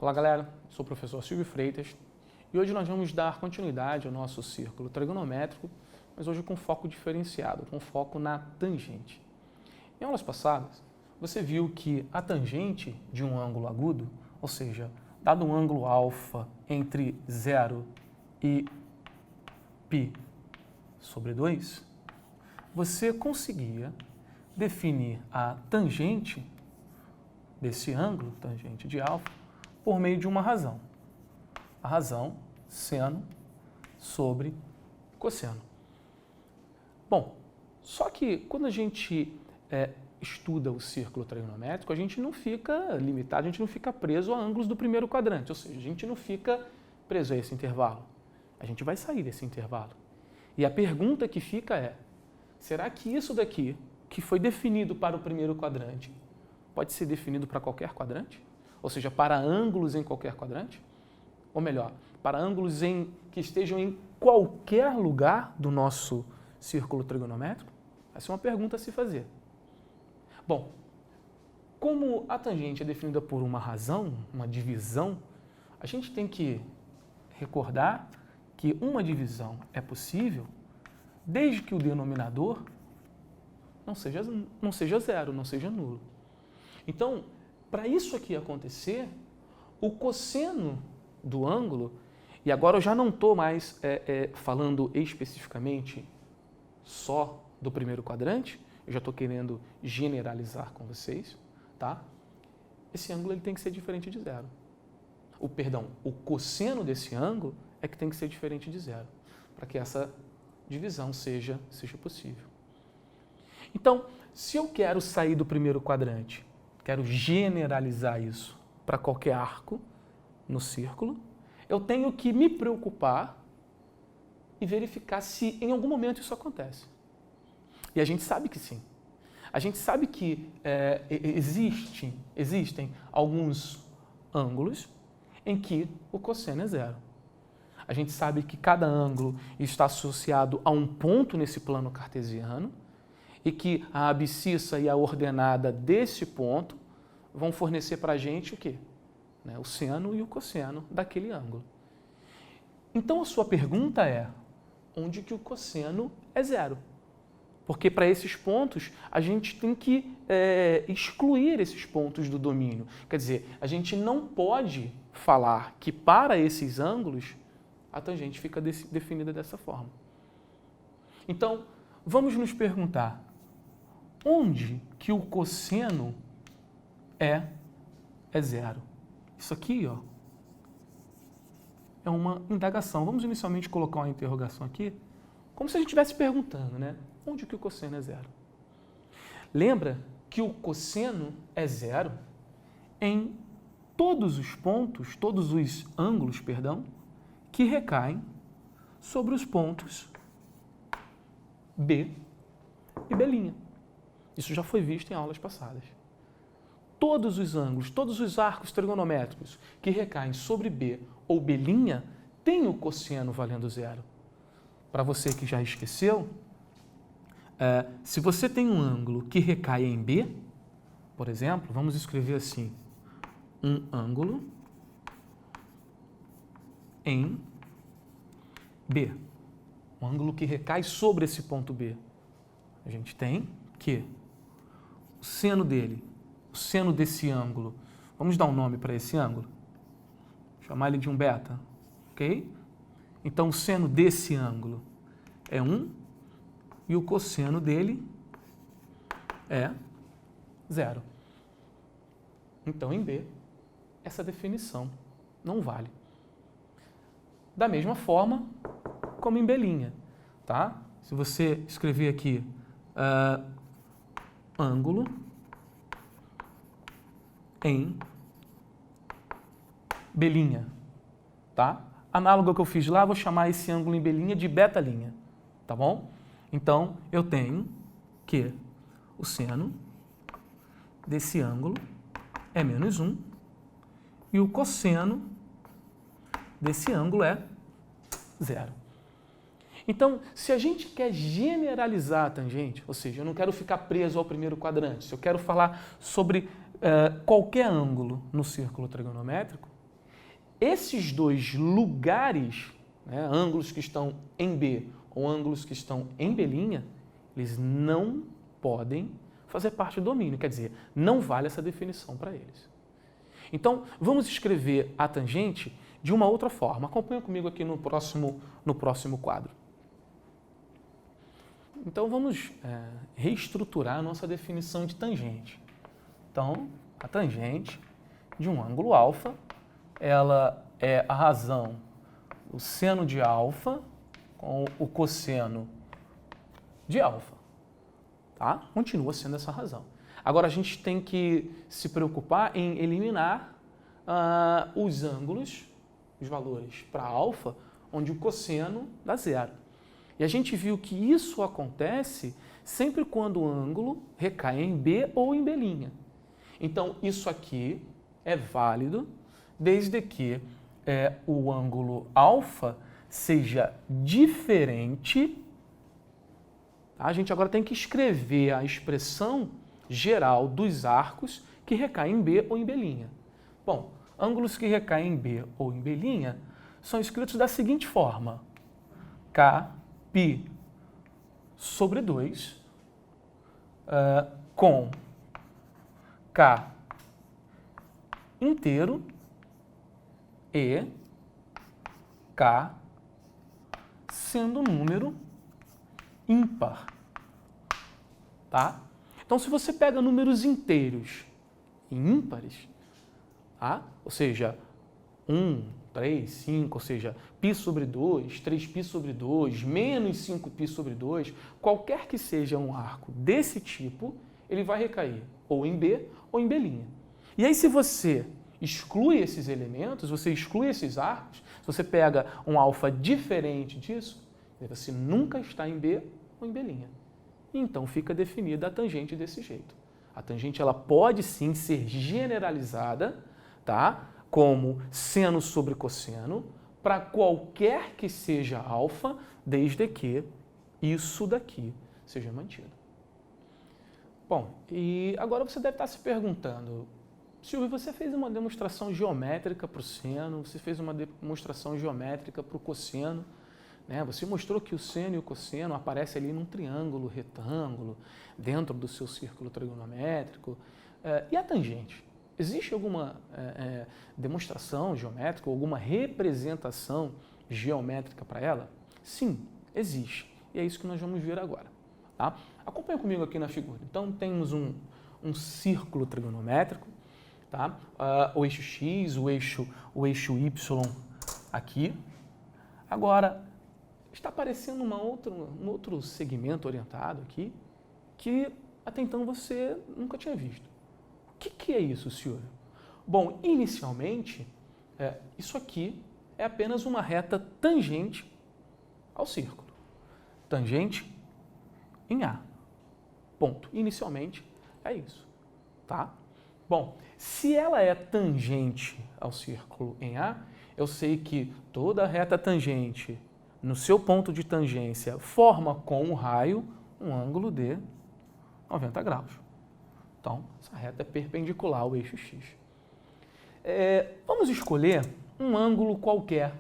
Olá galera, sou o professor Silvio Freitas e hoje nós vamos dar continuidade ao nosso círculo trigonométrico, mas hoje com foco diferenciado, com foco na tangente. Em aulas passadas, você viu que a tangente de um ângulo agudo, ou seja, dado um ângulo alfa entre 0 e π sobre 2, você conseguia definir a tangente desse ângulo, tangente de alfa, por meio de uma razão. A razão seno sobre cosseno. Bom, só que quando a gente estuda o círculo trigonométrico, a gente não fica limitado, a gente não fica preso a ângulos do primeiro quadrante, ou seja, a gente não fica preso a esse intervalo. A gente vai sair desse intervalo. E a pergunta que fica é, será que isso daqui, que foi definido para o primeiro quadrante, pode ser definido para qualquer quadrante? Ou seja, para ângulos em qualquer quadrante? Ou melhor, para ângulos que estejam em qualquer lugar do nosso círculo trigonométrico? Essa é uma pergunta a se fazer. Bom, como a tangente é definida por uma razão, uma divisão, a gente tem que recordar que uma divisão é possível desde que o denominador não seja zero, não seja nulo. Então, para isso aqui acontecer, o cosseno do ângulo, e agora eu já não estou mais falando especificamente só do primeiro quadrante, eu já estou querendo generalizar com vocês, tá? Esse ângulo ele tem que ser diferente de zero. O cosseno desse ângulo é que tem que ser diferente de zero, para que essa divisão seja possível. Então, se eu quero sair do primeiro quadrante, quero generalizar isso para qualquer arco no círculo, eu tenho que me preocupar e verificar se em algum momento isso acontece. E a gente sabe que sim. A gente sabe que existem alguns ângulos em que o cosseno é zero. A gente sabe que cada ângulo está associado a um ponto nesse plano cartesiano e que a abscissa e a ordenada desse ponto vão fornecer para a gente o quê? O seno e o cosseno daquele ângulo. Então a sua pergunta é, onde que o cosseno é zero? Porque para esses pontos a gente tem que excluir esses pontos do domínio. Quer dizer, a gente não pode falar que para esses ângulos a tangente fica definida dessa forma. Então, vamos nos perguntar, onde que o cosseno é zero? Isso aqui, ó, é uma indagação. Vamos inicialmente colocar uma interrogação aqui, como se a gente estivesse perguntando, né? Onde que o cosseno é zero? Lembra que o cosseno é zero em todos os pontos, todos os ângulos, perdão, que recaem sobre os pontos B e B'. Isso já foi visto em aulas passadas. Todos os ângulos, todos os arcos trigonométricos que recaem sobre B ou B' têm o cosseno valendo zero. Para você que já esqueceu, se você tem um ângulo que recai em B, por exemplo, vamos escrever assim, um ângulo em B, um ângulo que recai sobre esse ponto B. A gente tem que o seno dele, o seno desse ângulo, vamos dar um nome para esse ângulo? Chamar ele de um beta, ok? Então, o seno desse ângulo é 1 e o cosseno dele é 0. Então, em B, essa definição não vale. Da mesma forma como em B', tá? Se você escrever aqui ângulo em B', tá? Análogo ao que eu fiz lá, vou chamar esse ângulo em B' de beta', tá bom? Então, eu tenho que o seno desse ângulo é menos 1 e o cosseno desse ângulo é 0. Então, se a gente quer generalizar a tangente, ou seja, eu não quero ficar preso ao primeiro quadrante, se eu quero falar sobre qualquer ângulo no círculo trigonométrico, esses dois lugares, né, ângulos que estão em B ou ângulos que estão em B', eles não podem fazer parte do domínio, quer dizer, não vale essa definição para eles. Então, vamos escrever a tangente de uma outra forma. Acompanha comigo aqui no próximo quadro. Então, vamos reestruturar a nossa definição de tangente. Então, a tangente de um ângulo alfa, ela é a razão, o seno de alfa com o cosseno de alfa. Tá? Continua sendo essa razão. Agora, a gente tem que se preocupar em eliminar os ângulos, os valores para alfa, onde o cosseno dá zero. E a gente viu que isso acontece sempre quando o ângulo recai em B ou em B'. Então, isso aqui é válido desde que o ângulo alfa seja diferente. A gente agora tem que escrever a expressão geral dos arcos que recaem em B ou em B'. Bom, ângulos que recaem em B ou em B' são escritos da seguinte forma: Kπ sobre 2 com K inteiro e K sendo número ímpar. Tá? Então, se você pega números inteiros e ímpares, tá? Ou seja, 1, 3, 5, ou seja, π sobre 2, 3π sobre 2, menos 5π sobre 2, qualquer que seja um arco desse tipo, ele vai recair ou em B ou em B'. E aí, se você exclui esses elementos, você exclui esses arcos, se você pega um alfa diferente disso, você nunca está em B ou em B'. Então, fica definida a tangente desse jeito. A tangente ela pode sim ser generalizada, tá? Como seno sobre cosseno, para qualquer que seja alfa, desde que isso daqui seja mantido. Bom, e agora você deve estar se perguntando, Silvio, você fez uma demonstração geométrica para o seno, você fez uma demonstração geométrica para o cosseno, né? Você mostrou que o seno e o cosseno aparecem ali num triângulo retângulo, dentro do seu círculo trigonométrico. E a tangente? Existe alguma demonstração geométrica, alguma representação geométrica para ela? Sim, existe. E é isso que nós vamos ver agora. Tá? Acompanha comigo aqui na figura. Então, temos um círculo trigonométrico, tá? O eixo X, o eixo Y aqui. Agora, está aparecendo um outro segmento orientado aqui, que até então você nunca tinha visto. O que é isso, Silvio? Bom, inicialmente, isso aqui é apenas uma reta tangente ao círculo. Tangente em A. Ponto. Inicialmente é isso. Tá? Bom, se ela é tangente ao círculo em A, eu sei que toda reta tangente no seu ponto de tangência forma com o raio um ângulo de 90 graus. Então, essa reta é perpendicular ao eixo X. Vamos escolher um ângulo qualquer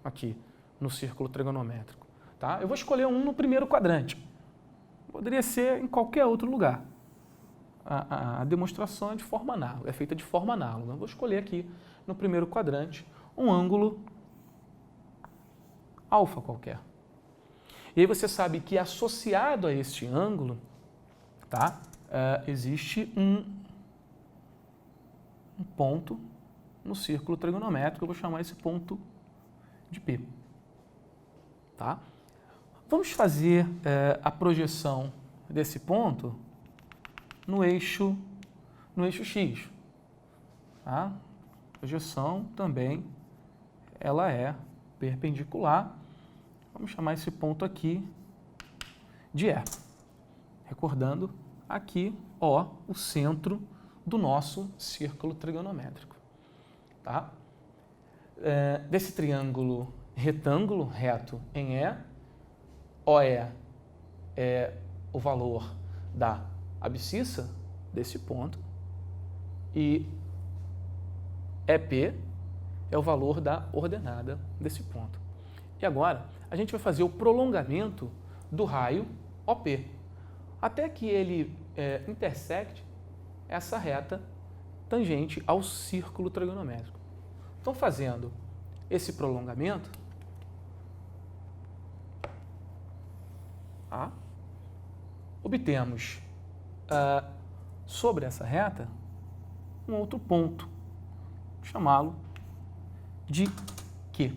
aqui no círculo trigonométrico. Tá? Eu vou escolher um no primeiro quadrante. Poderia ser em qualquer outro lugar. A demonstração é feita de forma análoga. Eu vou escolher aqui no primeiro quadrante um ângulo alfa qualquer. E aí você sabe que associado a este ângulo, tá, existe um ponto no círculo trigonométrico. Eu vou chamar esse ponto de P. Tá? Vamos fazer a projeção desse ponto no eixo X. Tá? A projeção também ela é perpendicular. Vamos chamar esse ponto aqui de E. Recordando aqui, O, o centro do nosso círculo trigonométrico. Tá? Desse triângulo retângulo reto em E, OE é o valor da abscissa desse ponto e EP é o valor da ordenada desse ponto. E agora, a gente vai fazer o prolongamento do raio OP, até que ele intersecte essa reta tangente ao círculo trigonométrico. Então, fazendo esse prolongamento, obtemos sobre essa reta um outro ponto, chamá-lo de Q.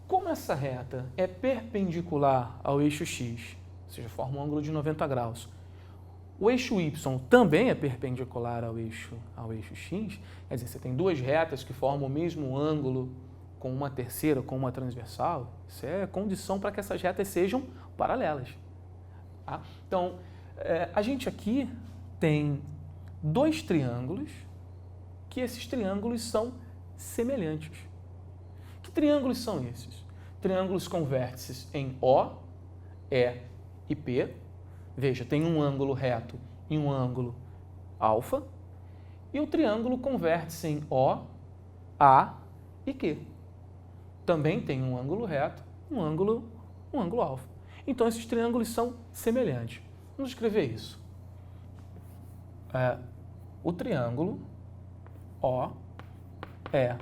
Como essa reta é perpendicular ao eixo X, ou seja, forma um ângulo de 90 graus, o eixo Y também é perpendicular ao eixo X, quer dizer, você tem duas retas que formam o mesmo ângulo com uma terceira, com uma transversal, isso é condição para que essas retas sejam paralelas. Tá? Então, a gente aqui tem dois triângulos, que esses triângulos são semelhantes. Que triângulos são esses? Triângulos com vértices em O, E e P. Veja, tem um ângulo reto e um ângulo alfa. E o triângulo com vértice em O, A e Q. Também tem um ângulo reto e um ângulo alfa. Então, esses triângulos são semelhantes. Vamos escrever isso. O triângulo O, E,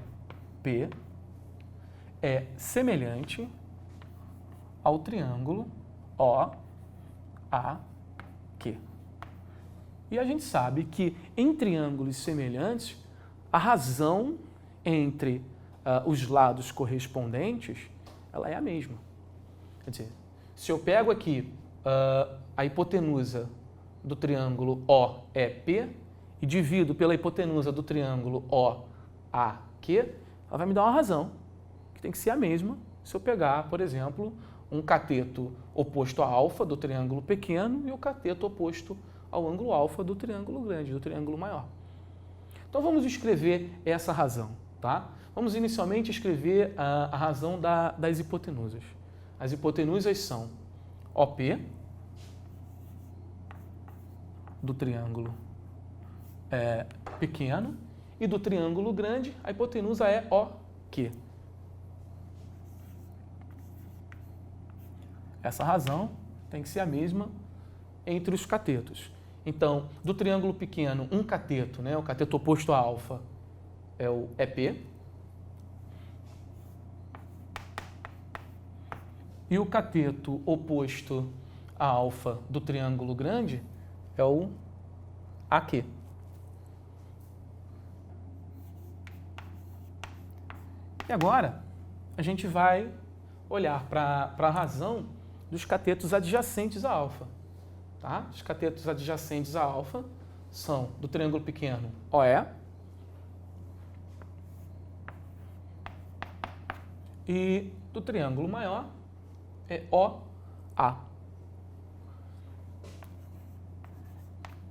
P é semelhante ao triângulo O, A, Q. E a gente sabe que em triângulos semelhantes, a razão entre os lados correspondentes, ela é a mesma. Quer dizer, se eu pego aqui a hipotenusa do triângulo OEP e divido pela hipotenusa do triângulo OAQ, ela vai me dar uma razão, que tem que ser a mesma se eu pegar, por exemplo, um cateto oposto a alfa do triângulo pequeno e o cateto oposto ao ângulo alfa do triângulo grande, do triângulo maior. Então vamos escrever essa razão, tá? Vamos inicialmente escrever a razão das hipotenusas. As hipotenusas são OP do triângulo pequeno e do triângulo grande, a hipotenusa é OQ. Essa razão tem que ser a mesma entre os catetos. Então, do triângulo pequeno, um cateto, né, o cateto oposto a alfa, é o EP. E o cateto oposto a alfa do triângulo grande é o AQ. E agora, a gente vai olhar para a razão dos catetos adjacentes a alfa. Tá? Os catetos adjacentes a alfa são do triângulo pequeno OE e do triângulo maior é OA.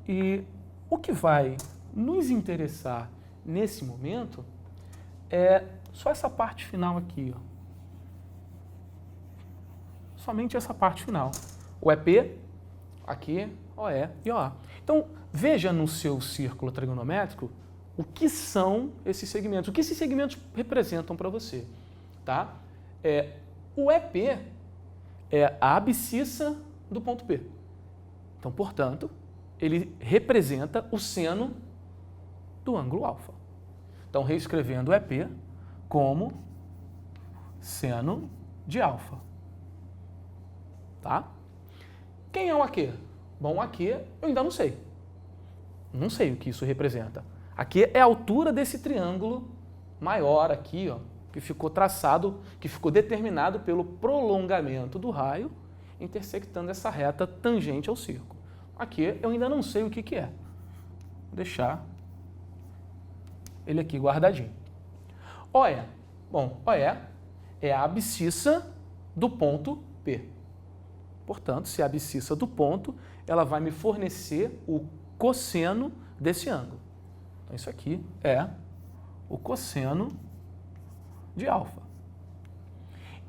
E o que vai nos interessar nesse momento é só essa parte final aqui, ó. Somente essa parte final. O EP, aqui, OE e OA. Então, veja no seu círculo trigonométrico o que são esses segmentos, o que esses segmentos representam para você. Tá? O EP é a abscissa do ponto P. Então, portanto, ele representa o seno do ângulo alfa. Então, reescrevendo o EP como seno de alfa. Tá? Quem é o AQ? Bom, o AQ eu ainda não sei. Não sei o que isso representa. AQ é a altura desse triângulo maior aqui, ó, que ficou traçado, que ficou determinado pelo prolongamento do raio intersectando essa reta tangente ao círculo. Aqui eu ainda não sei o que é. Vou deixar ele aqui guardadinho. OE. Bom, OE é a abscissa do ponto P. Portanto, se é a abscissa do ponto, ela vai me fornecer o cosseno desse ângulo. Então, isso aqui é o cosseno de alfa.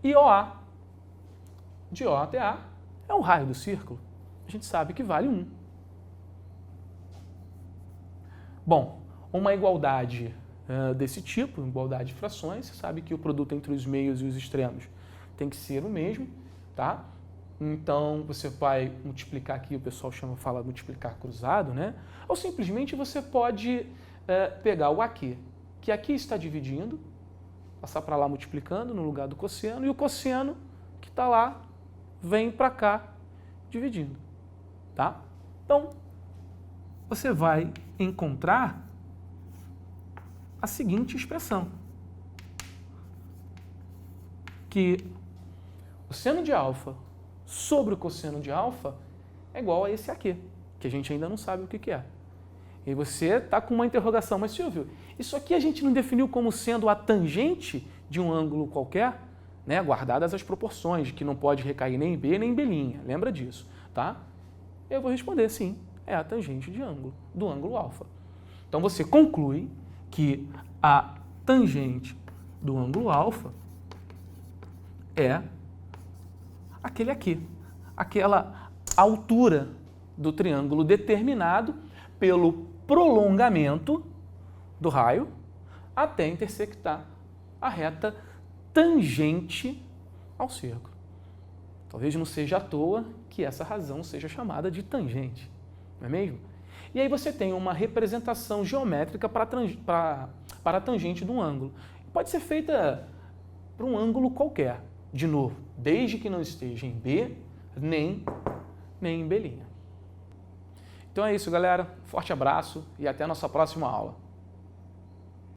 E OA, de O até A, é o raio do círculo. A gente sabe que vale 1. Bom, uma igualdade desse tipo, igualdade de frações, você sabe que o produto entre os meios e os extremos tem que ser o mesmo, tá? Então, você vai multiplicar aqui, o pessoal fala multiplicar cruzado, né? Ou simplesmente você pode pegar o aqui, que aqui está dividindo, passar para lá multiplicando no lugar do cosseno, e o cosseno que está lá vem para cá dividindo, tá? Então, você vai encontrar a seguinte expressão, que o seno de alfa sobre o cosseno de alfa é igual a esse aqui, que a gente ainda não sabe o que é. E você está com uma interrogação, mas Silvio, isso aqui a gente não definiu como sendo a tangente de um ângulo qualquer, né? Guardadas as proporções, que não pode recair nem em B nem em B', lembra disso, tá? Eu vou responder sim, é a tangente de ângulo, do ângulo alfa. Então você conclui que a tangente do ângulo alfa é aquele aqui, aquela altura do triângulo determinado pelo prolongamento do raio até intersectar a reta tangente ao círculo. Talvez não seja à toa que essa razão seja chamada de tangente, não é mesmo? E aí você tem uma representação geométrica para a tangente de um ângulo. Pode ser feita para um ângulo qualquer, de novo, desde que não esteja em B nem em B'. Então é isso, galera. Forte abraço e até a nossa próxima aula.